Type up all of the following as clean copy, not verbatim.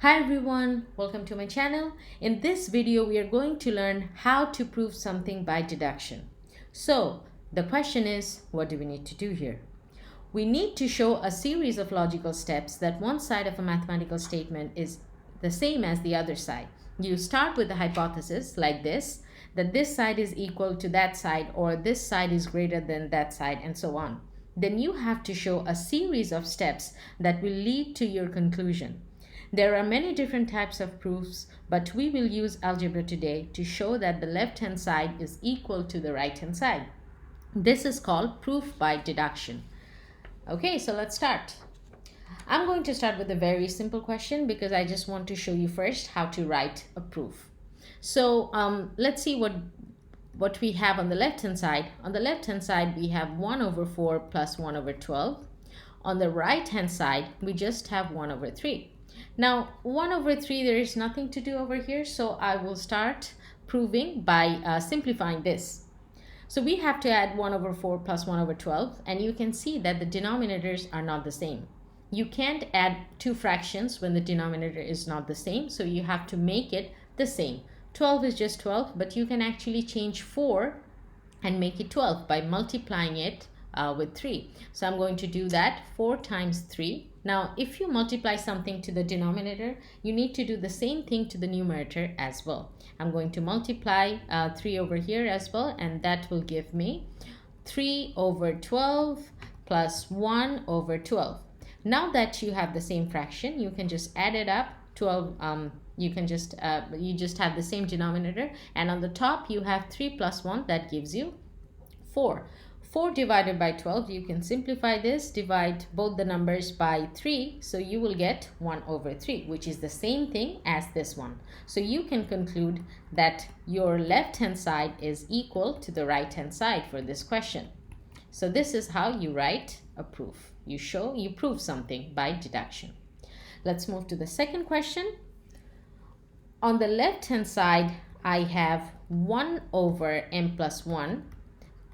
Hi everyone, welcome to my channel. In this video, we are going to learn how to prove something by deduction. So the question is, what do we need to do here? We need to show a series of logical steps that one side of a mathematical statement is the same as the other side. You start with the hypothesis like this, that this side is equal to that side, or this side is greater than that side, and so on. Then you have to show a series of steps that will lead to your conclusion. There are many different types of proofs, but we will use algebra today to show that the left-hand side is equal to the right-hand side. This is called proof by deduction. Okay, so let's start. I'm going to start with a very simple question because I just want to show you first how to write a proof. So let's see what we have on the left-hand side. On the left-hand side, we have 1 over 4 plus 1 over 12. On the right-hand side, we just have 1 over 3. Now 1 over 3, there is nothing to do over here, so I will start proving by simplifying this. So we have to add 1 over 4 plus 1 over 12, and you can see that the denominators are not the same. You can't add two fractions when the denominator is not the same, so you have to make it the same. 12 is just 12, but you can actually change 4 and make it 12 by multiplying it with 3. So I'm going to do that. 4 times 3. Now, if you multiply something to the denominator, you need to do the same thing to the numerator as well. I'm going to multiply 3 over here as well, and that will give me 3 over 12 plus 1 over 12. Now that you have the same fraction, you can just add it up. 12, you just have the same denominator, and on the top you have 3 plus 1, that gives you 4. 4 divided by 12, you can simplify this, divide both the numbers by 3, so you will get 1 over 3, which is the same thing as this one. So you can conclude that your left-hand side is equal to the right-hand side for this question. So this is how you write a proof. You prove something by deduction. Let's move to the second question. On the left-hand side, I have 1 over m plus 1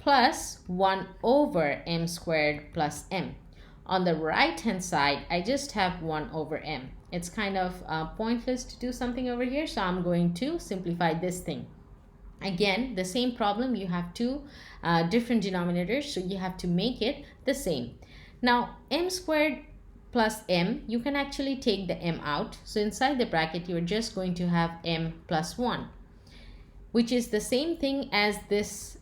plus 1 over m squared plus m. On the right hand side, I just have 1 over m. It's kind of pointless to do something over here, so I'm going to simplify this thing. Again, the same problem, you have two different denominators, so you have to make it the same. Now, m squared plus m, you can actually take the m out. So inside the bracket, you're just going to have m plus 1, which is the same thing as this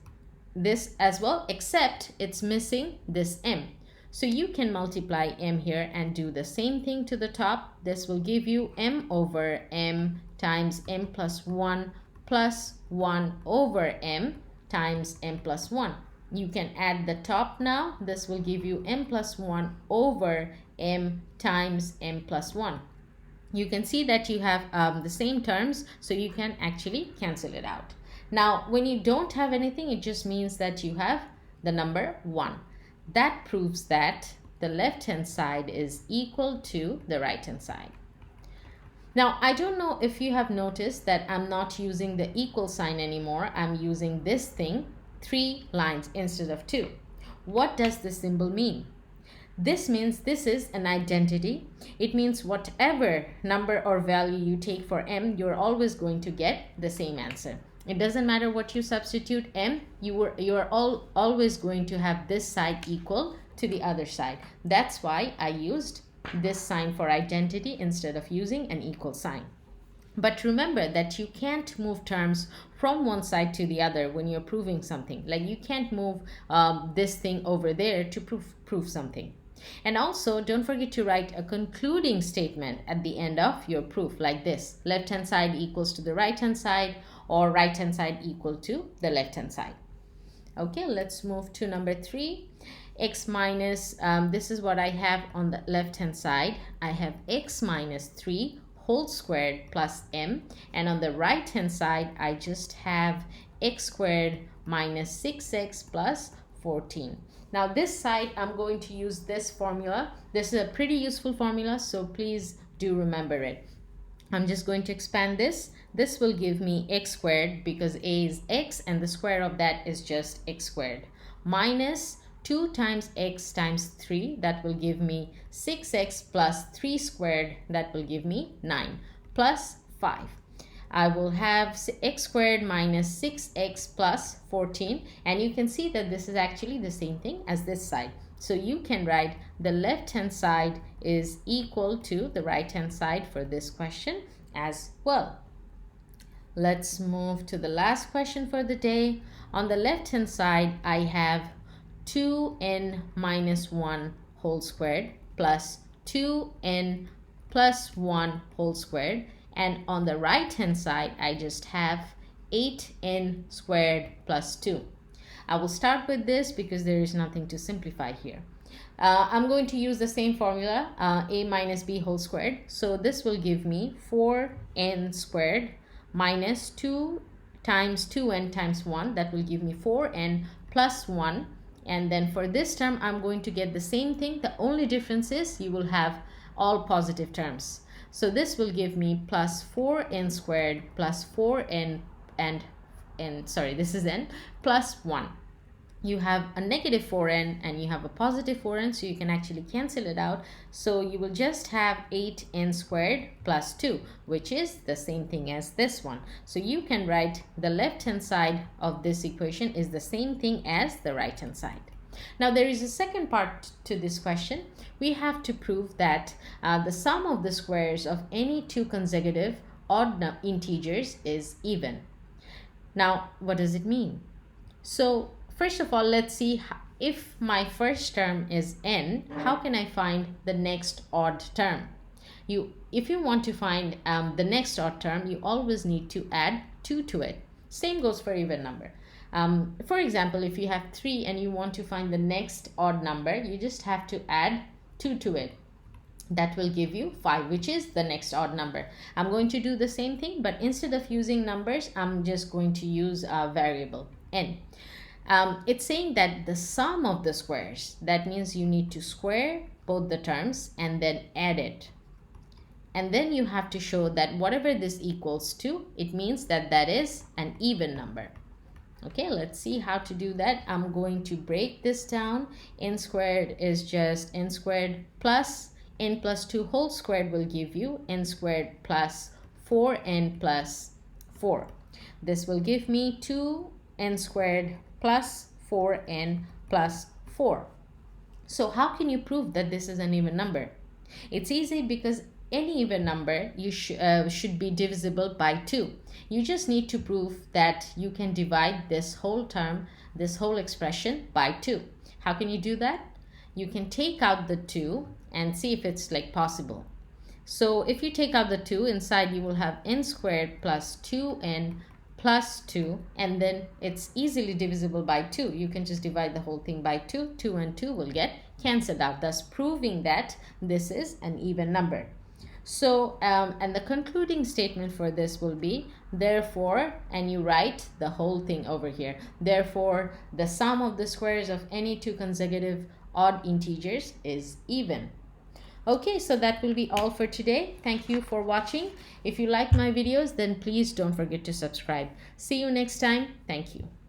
as well, except it's missing this m. So you can multiply m here and do the same thing to the top. This will give you m over m times m plus 1 plus 1 over m times m plus 1. You can add the top now. This will give you m plus 1 over m times m plus 1. You can see that you have the same terms, so you can actually cancel it out. Now, when you don't have anything, it just means that you have the number 1. That proves that the left-hand side is equal to the right-hand side. Now, I don't know if you have noticed that I'm not using the equal sign anymore. I'm using this thing, 3 lines instead of 2. What does this symbol mean? This means this is an identity. It means whatever number or value you take for m, you're always going to get the same answer. It doesn't matter what you substitute m, you are always going to have this side equal to the other side. That's why I used this sign for identity instead of using an equal sign. But remember that you can't move terms from one side to the other when you're proving something. Like you can't move this thing over there to prove something. And also, don't forget to write a concluding statement at the end of your proof like this. Left-hand side equals to the right-hand side, or right-hand side equal to the left-hand side. Okay, let's move to number 3. X minus, this is what I have on the left-hand side. I have x minus 3 whole squared plus m. And on the right-hand side, I just have x squared minus 6x plus 14. Now this side, I'm going to use this formula. This is a pretty useful formula, so please do remember it. I'm just going to expand this. This will give me x squared because a is x and the square of that is just x squared minus 2 times x times 3, that will give me 6x plus 3 squared, that will give me 9, plus 5. I will have x squared minus 6x plus 14, and you can see that this is actually the same thing as this side. So you can write the left hand side is equal to the right hand side for this question as well. Let's move to the last question for the day. On the left hand side, I have 2n minus 1 whole squared plus 2n plus 1 whole squared. And on the right hand side, I just have 8n squared plus 2. I will start with this because there is nothing to simplify here. I'm going to use the same formula, a minus b whole squared. So this will give me 4n squared minus 2 times 2n times 1. That will give me 4n plus 1. And then for this term, I'm going to get the same thing. The only difference is you will have all positive terms. So this will give me plus 4n squared plus 4n and this is n plus 1. You have a negative 4n and you have a positive 4n, so you can actually cancel it out. So you will just have 8n squared plus 2, which is the same thing as this one. So you can write the left hand side of this equation is the same thing as the right hand side. Now there is a second part to this question. We have to prove that the sum of the squares of any two consecutive odd integers is even. Now what does it mean? So first of all, let's see if my first term is n, how can I find the next odd term? If you want to find the next odd term, you always need to add 2 to it. Same goes for even number. For example, if you have 3 and you want to find the next odd number, you just have to add 2 to it. That will give you 5, which is the next odd number. I'm going to do the same thing, but instead of using numbers, I'm just going to use a variable n. It's saying that the sum of the squares, that means you need to square both the terms and then add it. And then you have to show that whatever this equals to, it means that that is an even number. Okay, let's see how to do that. I'm going to break this down. N squared is just n squared plus n plus 2 whole squared will give you n squared plus 4n plus 4. This will give me 2n squared plus 4n plus 4. So how can you prove that this is an even number? It's easy because any even number you should be divisible by 2. You just need to prove that you can divide this whole term, this whole expression by 2. How can you do that? You can take out the 2 and see if it's like possible. So if you take out the 2, inside you will have n squared plus 2n plus 2, and then it's easily divisible by 2. You can just divide the whole thing by 2. 2 and 2 will get cancelled out, thus proving that this is an even number. So and the concluding statement for this will be therefore, and you write the whole thing over here, therefore the sum of the squares of any two consecutive odd integers is even. Okay, so that will be all for today. Thank you for watching. If you like my videos, then please don't forget to subscribe. See you next time. Thank you.